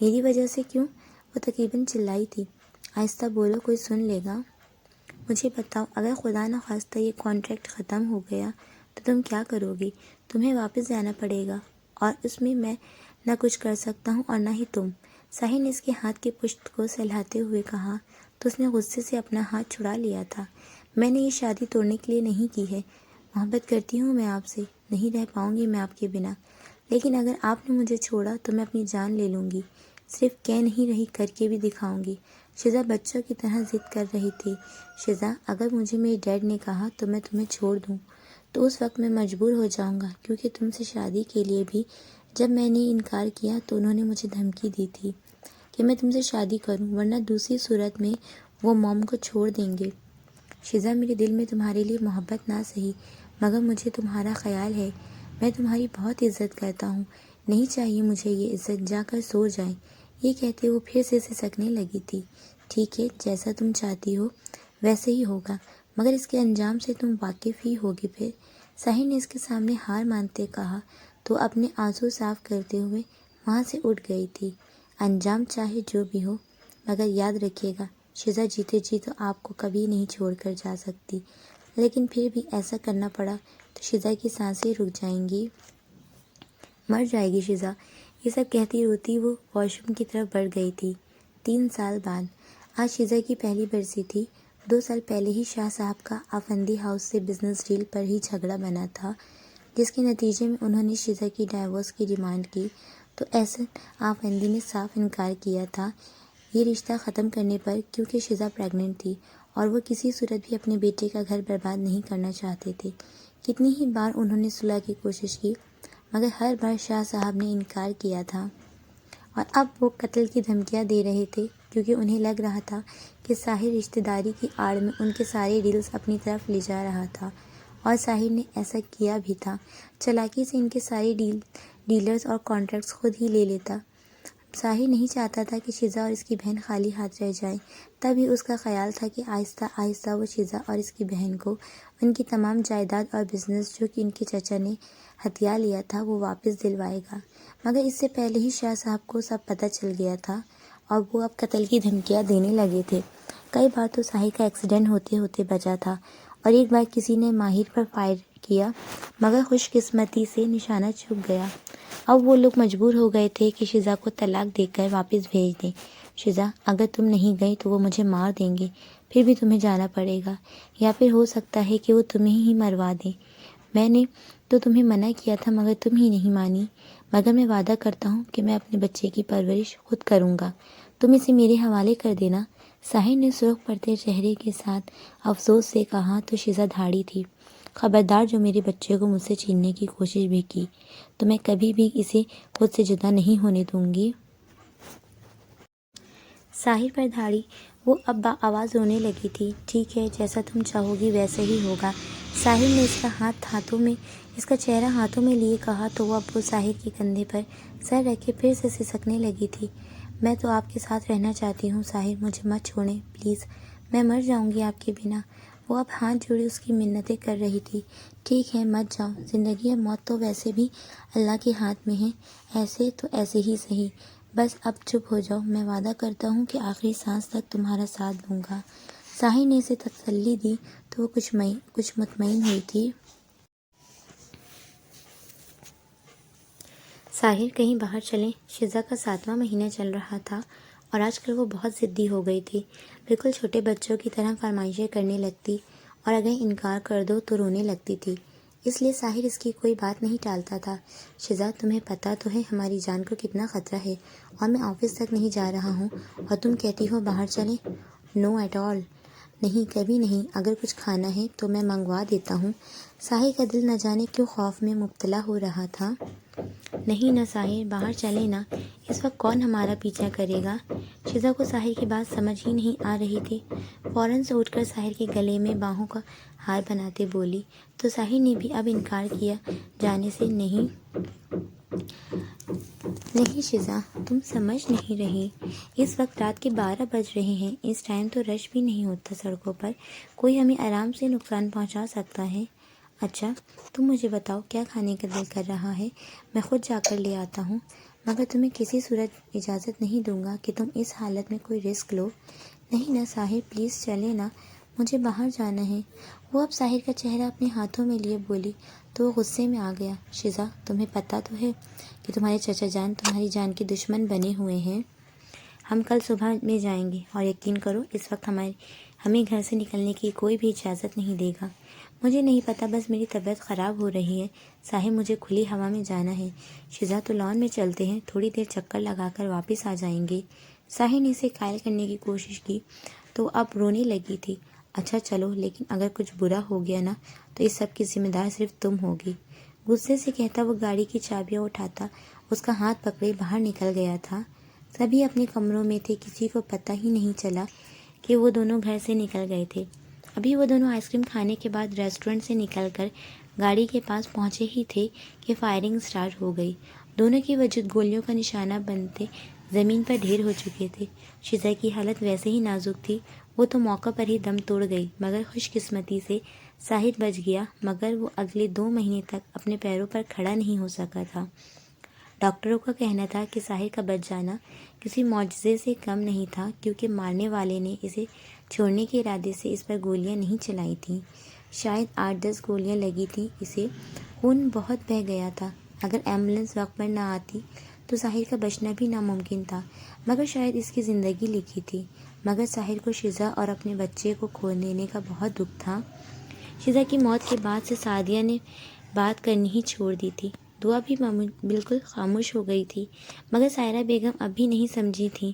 میری وجہ سے کیوں؟ وہ تقریباً چلائی تھی۔ آہستہ بولو، کوئی سن لے گا۔ مجھے بتاؤ، اگر خدا نخواستہ یہ کانٹریکٹ ختم ہو گیا تو تم کیا کرو گی؟ تمہیں واپس جانا پڑے گا، اور اس میں نہ کچھ کر سکتا ہوں اور نہ ہی تم۔ ساحل نے اس کے ہاتھ کی پشت کو سہلاتے ہوئے کہا تو اس نے غصے سے اپنا ہاتھ چھڑا لیا تھا۔ میں نے یہ شادی توڑنے کے لیے نہیں کی ہے، محبت کرتی ہوں میں آپ سے، نہیں رہ پاؤں گی میں آپ کے بنا، لیکن اگر آپ نے مجھے چھوڑا تو میں اپنی جان لے لوں گی، صرف کہہ نہیں رہی کر کے بھی دکھاؤں گی۔ شزا بچوں کی طرح ضد کر رہی تھی۔ شزا، اگر مجھے میرے ڈیڈ نے کہا تو میں تمہیں چھوڑ دوں تو اس وقت میں مجبور ہو جاؤں گا، کیونکہ تم سے شادی کے لیے بھی جب میں نے انکار کیا تو انہوں نے مجھے دھمکی دی تھی کہ میں تم سے شادی کروں، ورنہ دوسری صورت میں وہ موم کو چھوڑ دیں گے۔ شزا، میرے دل میں تمہارے لیے محبت نہ سہی، مگر مجھے تمہارا خیال ہے، میں تمہاری بہت عزت کرتا ہوں، نہیں چاہیے مجھے یہ عزت، جا کر سو جائیں۔ یہ کہتے وہ پھر سے سسکنے لگی تھی۔ ٹھیک ہے، جیسا تم چاہتی ہو ویسے ہی ہوگا، مگر اس کے انجام سے تم واقف ہی ہوگی پھر۔ ساحل نے اس کے سامنے ہار مانتے کہا تو اپنے آنسو صاف کرتے ہوئے وہاں سے اٹھ گئی تھی۔ انجام چاہے جو بھی ہو، مگر یاد رکھیے گا، شزا جیتے جی تو آپ کو کبھی نہیں چھوڑ کر جا سکتی، لیکن پھر بھی ایسا کرنا پڑا تو شزا کی سانسیں رک جائیں گی، مر جائے گی شزا۔ یہ سب کہتی روتی وہ واش روم کی طرف بڑھ گئی تھی۔ 3 سال بعد آج شزا کی پہلی برسی تھی۔ 2 سال پہلے ہی شاہ صاحب کا آفندی ہاؤس سے بزنس ڈیل پر ہی جھگڑا بنا تھا، جس کے نتیجے میں انہوں نے شزا کی ڈائیورس کی ڈیمانڈ کی تو احسن آفندی نے صاف انکار کیا تھا یہ رشتہ ختم کرنے پر، کیونکہ شزا پریگننٹ تھی اور وہ کسی صورت بھی اپنے بیٹے کا گھر برباد نہیں کرنا چاہتے تھے۔ کتنی ہی بار انہوں نے صلح کی کوشش کی، مگر ہر بار شاہ صاحب نے انکار کیا تھا، اور اب وہ قتل کی دھمکیاں دے رہے تھے کیونکہ انہیں لگ رہا تھا کہ ساحر رشتہ داری کی آڑ میں ان کے سارے ڈیلز اپنی طرف لے جا رہا تھا، اور ساحر نے ایسا کیا بھی تھا۔ چالاکی سے ان کے سارے ڈیلرز اور کانٹریکٹس خود ہی لے لیتا۔ ساحر نہیں چاہتا تھا کہ شیزا اور اس کی بہن خالی ہاتھ رہ جائیں، تبھی اس کا خیال تھا کہ آہستہ آہستہ وہ شیزا اور اس کی بہن کو ان کی تمام جائیداد اور بزنس جو کہ ان کے چچا نے ہتھیا لیا تھا وہ واپس دلوائے گا، مگر اس سے پہلے ہی شاہ صاحب کو سب پتہ چل گیا تھا اور وہ اب قتل کی دھمکیاں دینے لگے تھے۔ کئی بار تو ساحر کا ایکسیڈنٹ ہوتے ہوتے بچا تھا، اور ایک بار کسی نے ماہر پر فائر کیا مگر خوش قسمتی سے نشانہ چپ گیا۔ اب وہ لوگ مجبور ہو گئے تھے کہ شیزا کو طلاق دے کر واپس بھیج دیں۔ شیزا، اگر تم نہیں گئی تو وہ مجھے مار دیں گے، پھر بھی تمہیں جانا پڑے گا، یا پھر ہو سکتا ہے کہ وہ تمہیں ہی مروا دیں۔ میں نے تو تمہیں منع کیا تھا مگر تم ہی نہیں مانی، مگر میں وعدہ کرتا ہوں کہ میں اپنے بچے کی پرورش خود کروں گا، تم اسے میرے حوالے کر دینا۔ ساحر نے سرخ پڑتے چہرے کے ساتھ افسوس سے کہا تو شیزا دھاڑی تھی۔ خبردار، جو میرے بچے کو مجھ سے چھیننے کی کوشش بھی کی تو میں کبھی بھی اسے خود سے جدا نہیں ہونے دوں گی۔ ساحر پر دھاڑی وہ اب بآواز رونے لگی تھی۔ ٹھیک ہے، جیسا تم چاہو گی ویسا ہی ہوگا۔ ساحر نے اس کا چہرہ ہاتھوں میں لیے کہا تو وہ اب ساحر کے کندھے پر سر رکھے پھر سے سسکنے لگی تھی۔ میں تو آپ کے ساتھ رہنا چاہتی ہوں ساحر، مجھے مت چھوڑیں پلیز، میں مر جاؤں گی آپ کے بنا۔ وہ اب ہاتھ جوڑے اس کی منتیں کر رہی تھی۔ ٹھیک ہے، مت جاؤ، زندگی اور موت تو ویسے بھی اللہ کے ہاتھ میں ہے، ایسے تو ایسے ہی صحیح، بس اب چپ ہو جاؤ، میں وعدہ کرتا ہوں کہ آخری سانس تک تمہارا ساتھ دوں گا۔ ساحر نے اسے تسلی دی تو وہ کچھ مطمئن ہوئی تھی۔ ساحر، کہیں باہر چلیں؟ شیزا کا 7واں مہینہ چل رہا تھا اور آج کل وہ بہت ضدی ہو گئی تھی، بالکل چھوٹے بچوں کی طرح فرمائشیں کرنے لگتی اور اگر انکار کر دو تو رونے لگتی تھی، اس لیے ساحر اس کی کوئی بات نہیں ٹالتا تھا۔ شیزا، تمہیں پتہ تو ہے ہماری جان کو کتنا خطرہ ہے، اور میں آفس تک نہیں جا رہا ہوں اور تم کہتی ہو باہر چلیں؟ نو ایٹ آل، نہیں، کبھی نہیں، اگر کچھ کھانا ہے تو میں منگوا دیتا ہوں۔ ساحر کا دل نہ جانے کیوں خوف میں مبتلا ہو رہا تھا۔ نہیں نا ساحر، باہر چلیں نا، اس وقت کون ہمارا پیچھا کرے گا؟ شیزا کو ساحر کی بات سمجھ ہی نہیں آ رہی تھی، فوراً سے اٹھ کر ساحر کے گلے میں باہوں کا ہار بناتے بولی تو ساحر نے بھی اب انکار کیا جانے سے۔ نہیں شیزا، تم سمجھ نہیں رہی، اس وقت رات کے 12 بج رہے ہیں، اس ٹائم تو رش بھی نہیں ہوتا سڑکوں پر، کوئی ہمیں آرام سے نقصان پہنچا سکتا ہے۔ اچھا، تم مجھے بتاؤ کیا کھانے کا دل کر رہا ہے، میں خود جا کر لے آتا ہوں، مگر تمہیں کسی صورت اجازت نہیں دوں گا کہ تم اس حالت میں کوئی رسک لو۔ نہیں نا ساحر، پلیز چلیں نا، مجھے باہر جانا ہے۔ وہ اب ساحر کا چہرہ اپنے ہاتھوں میں لیے بولی تو وہ غصے میں آ گیا۔ شیزا، تمہیں پتہ تو ہے کہ تمہارے چچا جان تمہاری جان کے دشمن بنے ہوئے ہیں، ہم کل صبح میں جائیں گے اور یقین کرو اس وقت ہمیں گھر سے نکلنے کی کوئی بھی اجازت نہیں دے گا۔ مجھے نہیں پتہ، بس میری طبیعت خراب ہو رہی ہے ساحر، مجھے کھلی ہوا میں جانا ہے۔ شیزا، تو لان میں چلتے ہیں، تھوڑی دیر چکر لگا کر واپس آ جائیں گے۔ ساحر نے اسے قائل کرنے کی کوشش کی تو اب رونے لگی تھی۔ اچھا چلو، لیکن اگر کچھ برا ہو گیا نا تو اس سب کی ذمہ دار صرف تم ہوگی۔ غصے سے کہتا وہ گاڑی کی چابیاں اٹھاتا اس کا ہاتھ پکڑے باہر نکل گیا تھا۔ سبھی اپنے کمروں میں تھے، کسی کو پتہ ہی نہیں چلا کہ وہ دونوں گھر سے نکل گئے تھے۔ ابھی وہ دونوں آئس کریم کھانے کے بعد ریسٹورنٹ سے نکل کر گاڑی کے پاس پہنچے ہی تھے کہ فائرنگ سٹارٹ ہو گئی۔ دونوں کی وجود گولیوں کا نشانہ بنتے زمین پر ڈھیر ہو چکے تھے۔ شیزا کی حالت ویسے ہی نازک تھی، وہ تو موقع پر ہی دم توڑ گئی، مگر خوش قسمتی سے ساحر بچ گیا، مگر وہ اگلے 2 مہینے تک اپنے پیروں پر کھڑا نہیں ہو سکا تھا۔ ڈاکٹروں کا کہنا تھا کہ ساحر کا بچ جانا کسی معجزے سے کم نہیں تھا، کیونکہ مارنے والے نے اسے چھوڑنے کے ارادے سے اس پر گولیاں نہیں چلائی تھیں، شاید 8-10 گولیاں لگی تھیں، اسے خون بہت بہہ گیا تھا۔ اگر ایمبولینس وقت پر نہ آتی تو ساحر کا بچنا بھی ناممکن تھا، مگر شاید اس کی زندگی لکھی تھی۔ مگر ساحر کو شیزا اور اپنے بچے کو کھو دینے کا بہت دکھ تھا۔ شیزا کی موت کے بعد سے سعدیہ نے بات کرنی ہی چھوڑ دی تھی، دعا بھی بالکل خاموش ہو گئی تھی، مگر سائرہ بیگم اب بھی نہیں سمجھی تھیں،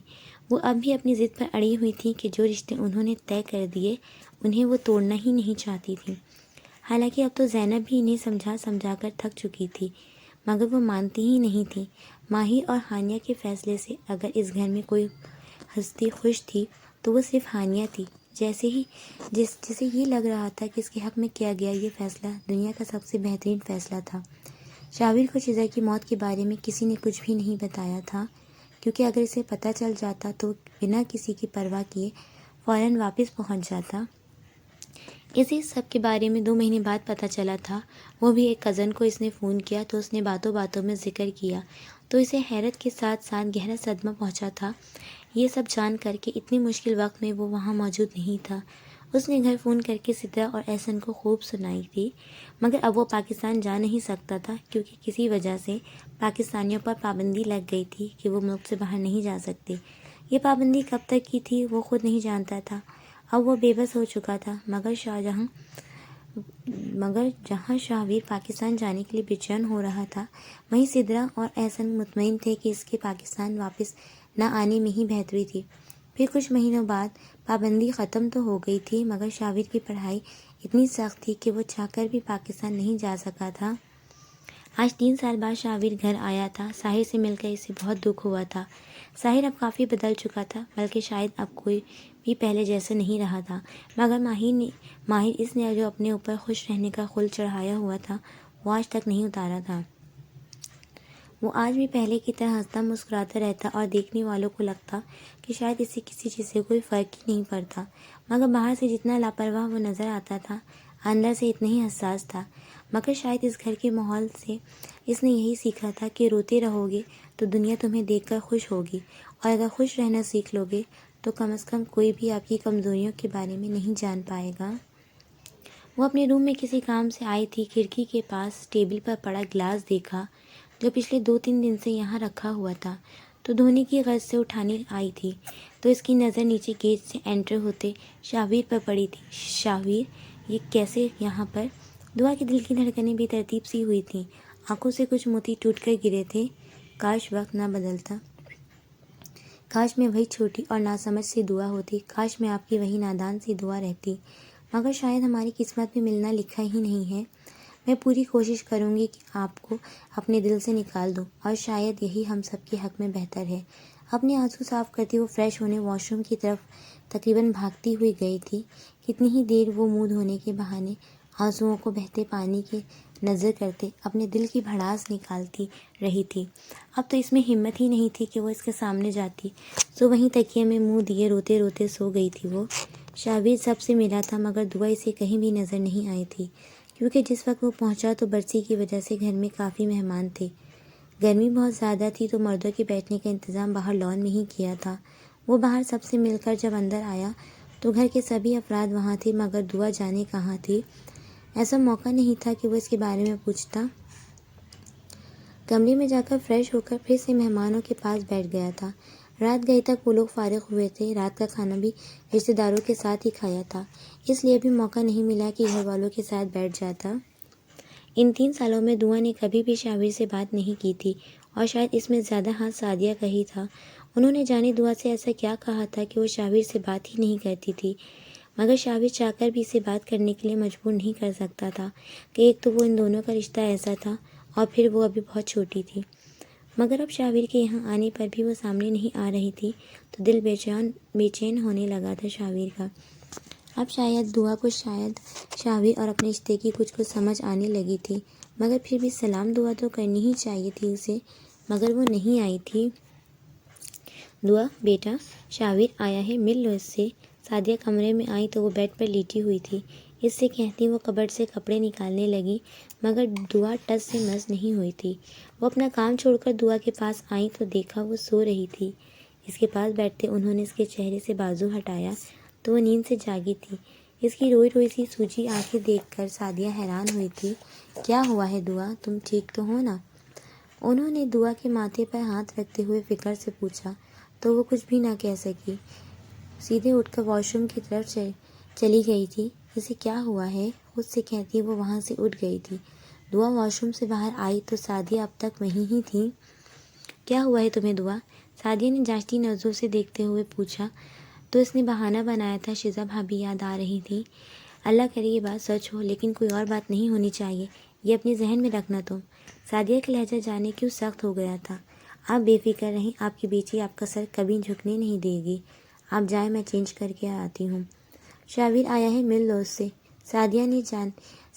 وہ اب بھی اپنی ضد پر اڑی ہوئی تھیں کہ جو رشتے انہوں نے طے کر دیے انہیں وہ توڑنا ہی نہیں چاہتی تھیں۔ حالانکہ اب تو زینب بھی انہیں سمجھا کر تھک چکی تھی، مگر وہ مانتی ہی نہیں تھی۔ ماہر اور ہانیہ کے فیصلے سے اگر اس گھر میں کوئی ہستی خوش تھی تو وہ صرف ہانیہ تھی، جسے یہ لگ رہا تھا کہ اس کے حق میں کیا گیا یہ فیصلہ دنیا کا سب سے بہترین فیصلہ تھا۔ شاویر کو شیزا کی موت کے بارے میں کسی نے کچھ بھی نہیں بتایا تھا، کیونکہ اگر اسے پتہ چل جاتا تو بنا کسی کی پرواہ کیے فوراً واپس پہنچ جاتا۔ اسی سب کے بارے میں 2 مہینے بعد پتہ چلا تھا، وہ بھی ایک کزن کو اس نے فون کیا تو اس نے باتوں باتوں میں ذکر کیا تو اسے حیرت کے ساتھ ساتھ گہرا صدمہ پہنچا تھا، یہ سب جان کر کہ اتنی مشکل وقت میں وہ وہاں موجود نہیں تھا۔ اس نے گھر فون کر کے سدرا اور احسن کو خوب سنائی تھی، مگر اب وہ پاکستان جا نہیں سکتا تھا کیونکہ کسی وجہ سے پاکستانیوں پر پابندی لگ گئی تھی کہ وہ ملک سے باہر نہیں جا سکتے۔ یہ پابندی کب تک کی تھی وہ خود نہیں جانتا تھا۔ اب وہ بے بس ہو چکا تھا، مگر جہاں شاویر پاکستان جانے کے لیے بے چین ہو رہا تھا، وہیں سدرا اور احسن مطمئن تھے کہ اس کے پاکستان واپس نہ آنے میں ہی بہتری تھی۔ پھر کچھ مہینوں بعد پابندی ختم تو ہو گئی تھی، مگر شاویر کی پڑھائی اتنی سخت تھی کہ وہ چاہ کر بھی پاکستان نہیں جا سکا تھا۔ آج 3 سال بعد شاویر گھر آیا تھا۔ ساحر سے مل کر اسے بہت دکھ ہوا تھا۔ ساحر اب کافی بدل چکا تھا، بلکہ شاید اب کوئی بھی پہلے جیسا نہیں رہا تھا، مگر ماہر اس نے جو اپنے اوپر خوش رہنے کا خل چڑھایا ہوا تھا وہ آج تک نہیں اتارا تھا۔ وہ آج بھی پہلے کی طرح ہنستا مسکراتا رہتا اور دیکھنے والوں کو لگتا کہ شاید اسے کسی چیز سے کوئی فرق ہی نہیں پڑتا، مگر باہر سے جتنا لاپرواہ وہ نظر آتا تھا اندر سے اتنا ہی حساس تھا۔ مگر شاید اس گھر کے ماحول سے اس نے یہی سیکھا تھا کہ روتے رہو گے تو دنیا تمہیں دیکھ کر خوش ہوگی، اور اگر خوش رہنا سیکھ لو گے تو کم از کم کوئی بھی آپ کی کمزوریوں کے بارے میں نہیں جان پائے گا۔ وہ اپنے روم میں کسی کام سے آئی تھی، کھڑکی کے پاس ٹیبل پر پڑا گلاس دیکھا جو پچھلے 2-3 دن سے یہاں رکھا ہوا تھا، تو دھونے کی غرض سے اٹھانے آئی تھی تو اس کی نظر نیچے گیٹ سے انٹر ہوتے شاویر پر پڑی تھی۔ شاویر یہ کیسے یہاں پر؟ دعا کے دل کی دھڑکنیں بے ترتیب سی ہوئی تھیں، آنکھوں سے کچھ موتی ٹوٹ کر گرے تھے۔ کاش وقت نہ بدلتا، کاش میں وہی چھوٹی اور ناسمجھ سی دعا ہوتی، کاش میں آپ کی وہی نادان سی دعا رہتی، مگر شاید ہماری قسمت میں ملنا لکھا ہی نہیں ہے۔ میں پوری کوشش کروں گی کہ آپ کو اپنے دل سے نکال دوں، اور شاید یہی ہم سب کے حق میں بہتر ہے۔ اپنے آنسو صاف کرتی وہ فریش ہونے واش روم کی طرف تقریباً بھاگتی ہوئی گئی تھی۔ کتنی ہی دیر وہ منہ دھونے کے بہانے آنسوؤں کو بہتے پانی کی نظر کرتے اپنے دل کی بھڑاس نکالتی رہی تھی۔ اب تو اس میں ہمت ہی نہیں تھی کہ وہ اس کے سامنے جاتی، سو وہیں تکیے میں منہ دیے روتے روتے سو گئی تھی وہ۔ شاویر سب سے ملا تھا، مگر دعا اسے کہیں بھی نظر نہیں آئی تھی، کیونکہ جس وقت وہ پہنچا تو برسی کی وجہ سے گھر میں کافی مہمان تھے۔ گرمی بہت زیادہ تھی تو مردوں کے بیٹھنے کا انتظام باہر لان میں ہی کیا تھا۔ وہ باہر سب سے مل کر جب اندر آیا تو گھر کے سبھی افراد وہاں تھے، مگر دعا جانے کہاں تھی۔ ایسا موقع نہیں تھا کہ وہ اس کے بارے میں پوچھتا۔ کمرے میں جا کر فریش ہو کر پھر سے مہمانوں کے پاس بیٹھ گیا تھا۔ رات گئے تک وہ لوگ فارغ ہوئے تھے، رات کا کھانا بھی رشتہ داروں کے ساتھ ہی کھایا تھا، اس لیے بھی موقع نہیں ملا کہ گھر والوں کے ساتھ بیٹھ جاتا۔ ان 3 سالوں میں دعا نے کبھی بھی شاویر سے بات نہیں کی تھی، اور شاید اس میں زیادہ ہاتھ سعدیہ کا ہی تھا۔ انہوں نے جانے دعا سے ایسا کیا کہا تھا کہ وہ شاویر سے بات ہی نہیں کرتی تھی، مگر شاویر چاہ کر بھی اسے بات کرنے کے لیے مجبور نہیں کر سکتا تھا کہ ایک تو وہ ان دونوں کا رشتہ ایسا تھا، اور پھر وہ ابھی بہت چھوٹی تھی۔ مگر اب شاویر کے یہاں آنے پر بھی وہ سامنے نہیں آ رہی تھی تو دل بے چین ہونے لگا تھا شاویر کا۔ اب شاید دعا کو شاید شاویر اور اپنے رشتے کی کچھ سمجھ آنے لگی تھی، مگر پھر بھی سلام دعا تو کرنی ہی چاہیے تھی اسے، مگر وہ نہیں آئی تھی۔ دعا بیٹا، شاویر آیا ہے، مل لو اس سے۔ سعدیہ کمرے میں آئی تو وہ بیڈ پر لیٹی ہوئی تھی، اس سے کہتی وہ کبرڈ سے کپڑے نکالنے لگی، مگر دعا ٹس سے مس نہیں ہوئی تھی۔ وہ اپنا کام چھوڑ کر دعا کے پاس آئیں تو دیکھا وہ سو رہی تھی۔ اس کے پاس بیٹھتے انہوں نے اس کے چہرے سے بازو ہٹایا تو وہ نیند سے جاگی تھی۔ اس کی روئی روئی سی سوجی آنکھیں دیکھ کر سعدیہ حیران ہوئی تھی۔ کیا ہوا ہے دعا، تم ٹھیک تو ہو نا؟ انہوں نے دعا کے ماتھے پر ہاتھ رکھتے ہوئے فکر سے پوچھا تو وہ کچھ بھی نہ کہہ سکی، سیدھے اٹھ کر واش روم کی طرف چلی گئی تھی۔ اسے کیا ہوا ہے، خود سے کہتی وہ وہاں سے اٹھ گئی تھی۔ دعا واش روم سے باہر آئی تو سعدیہ اب تک وہیں ہی تھی۔ کیا ہوا ہے تمہیں دعا؟ سعدیہ نے جانچتی نظروں سے دیکھتے ہوئے پوچھا تو اس نے بہانہ بنایا تھا شیزا بھابھی یاد آ رہی تھی۔ اللہ کرے یہ بات سچ ہو، لیکن کوئی اور بات نہیں ہونی چاہیے، یہ اپنے ذہن میں رکھنا تم۔ سعدیہ کا لہجہ جانے کیوں سخت ہو گیا تھا۔ آپ بے فکر رہیں، آپ کی بیٹی آپ کا سر کبھی جھکنے نہیں دے گی۔ آپ جائیں، میں چینج کر کے آتی ہوں۔ شاویر آیا ہے، مل لو اس سے۔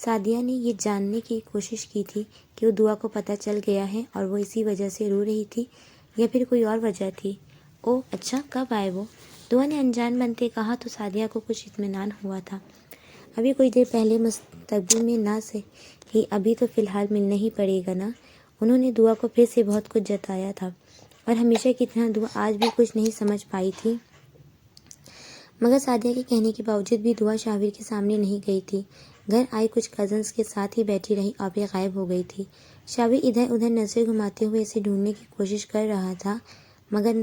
سعدیہ نے یہ جاننے کی کوشش کی تھی کہ وہ دعا کو پتہ چل گیا ہے اور وہ اسی وجہ سے رو رہی تھی یا پھر کوئی اور وجہ تھی۔ اوہ اچھا، کب آئے وہ؟ دعا نے انجان بنتے کہا تو سعدیہ کو کچھ اطمینان ہوا تھا۔ ابھی کچھ دیر پہلے، مستقبل میں نہ صحیح، ابھی تو فی الحال ملنا ہی پڑے گا نا۔ انہوں نے دعا کو پھر سے بہت کچھ جتایا تھا اور ہمیشہ کی طرح دعا آج بھی کچھ نہیں سمجھ پائی تھی، مگر سعدیہ کے کہنے کے باوجود بھی دعا شاویر کے سامنے نہیں گئی تھی۔ گھر آئی کچھ کزنس کے ساتھ ہی بیٹھی رہی اور پھر غائب ہو گئی تھی۔ شاویر ادھر ادھر نظر گھماتے ہوئے اسے ڈھونڈنے کی کوشش کر رہا تھا، مگر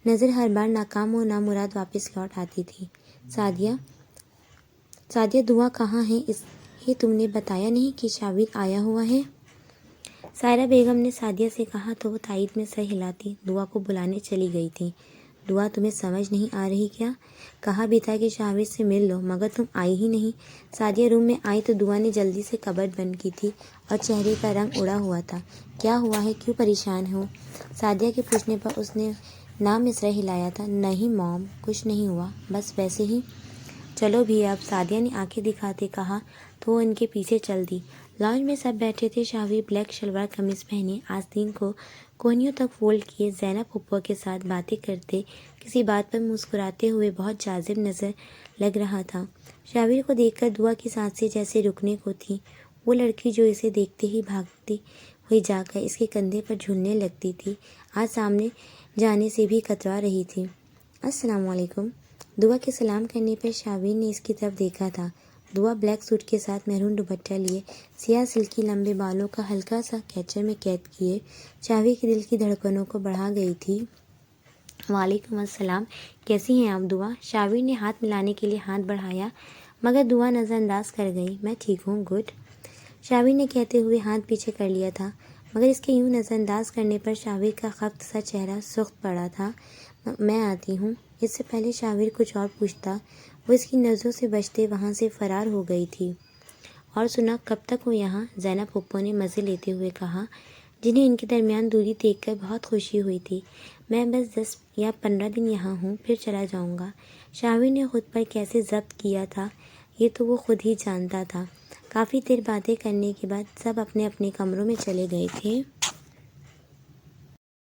نظر ہر بار ناکام و نامراد واپس لوٹ آتی تھی۔ سعدیہ دعا کہاں ہے؟ اسے تم نے بتایا نہیں کہ شاویر آیا ہوا ہے؟ سائرہ بیگم نے سعدیہ سے کہا تو وہ تائید میں سر ہلاتی دعا کو بلانے چلی گئی تھی۔ دعا تمہیں سمجھ نہیں آ رہی کیا؟ کہا بھی تھا کہ شاویر سے مل لو مگر تم آئی ہی نہیں۔ سعدیہ روم میں آئی تو دعا نے جلدی سے کبرڈ بند کی تھی اور چہرے کا رنگ اڑا ہوا تھا۔ کیا ہوا ہے، کیوں پریشان ہو؟ سعدیہ کے پوچھنے پر اس نے نام میں سر ہلایا تھا۔ نہیں موم، کچھ نہیں ہوا، بس ویسے ہی۔ چلو بھی اب، سعدیہ نے آنکھیں دکھاتے کہا تو وہ ان کے پیچھے چل دی۔ لاؤنج میں سب بیٹھے تھے۔ شاویر بلیک شلوار قمیض پہنے، آستین کو کوہنیوں تک فولڈ کیے، زینب پھپھو کے ساتھ باتیں کرتے کسی بات پر مسکراتے ہوئے بہت جاذب نظر لگ رہا تھا۔ شاویر کو دیکھ کر دعا کی سانسیں جیسے رکنے کو تھیں۔ وہ لڑکی جو اسے دیکھتے ہی بھاگتی ہوئی جا کر اس کے کندھے پر جھولنے لگتی تھی، آج سامنے جانے سے بھی کترا رہی تھی۔ السلام علیکم۔ دعا کے سلام کرنے پر شاویر نے اس کی طرف دیکھا تھا۔ دعا بلیک سوٹ کے ساتھ میرون دوپٹہ لیے، سیاہ سلکی لمبے بالوں کا ہلکا سا کیچر میں قید کیے، شاویر کے دل کی دھڑکنوں کو بڑھا گئی تھی۔ وعلیکم السلام، کیسی ہیں آپ دعا؟ شاویر نے ہاتھ ملانے کے لیے ہاتھ بڑھایا مگر دعا نظر انداز کر گئی۔ میں ٹھیک ہوں، گڈ۔ شاویر نے کہتے ہوئے ہاتھ پیچھے کر لیا تھا، مگر اس کے یوں نظر انداز کرنے پر شاویر کا خفت سا چہرہ سرخ پڑا تھا۔ میں آتی ہوں۔ اس سے پہلے شاویر کچھ اور پوچھتا، وہ اس کی نظروں سے بچتے وہاں سے فرار ہو گئی تھی۔ اور سنا، کب تک ہو یہاں؟ زینب پھپھو نے مزے لیتے ہوئے کہا، جنہیں ان کے درمیان دوری دیکھ کر بہت خوشی ہوئی تھی۔ میں بس 10 یا 15 دن یہاں ہوں، پھر چلا جاؤں گا۔ شاویر نے خود پر کیسے ضبط کیا تھا یہ تو وہ خود ہی جانتا تھا۔ کافی دیر باتیں کرنے کے بعد سب اپنے اپنے کمروں میں چلے گئے تھے۔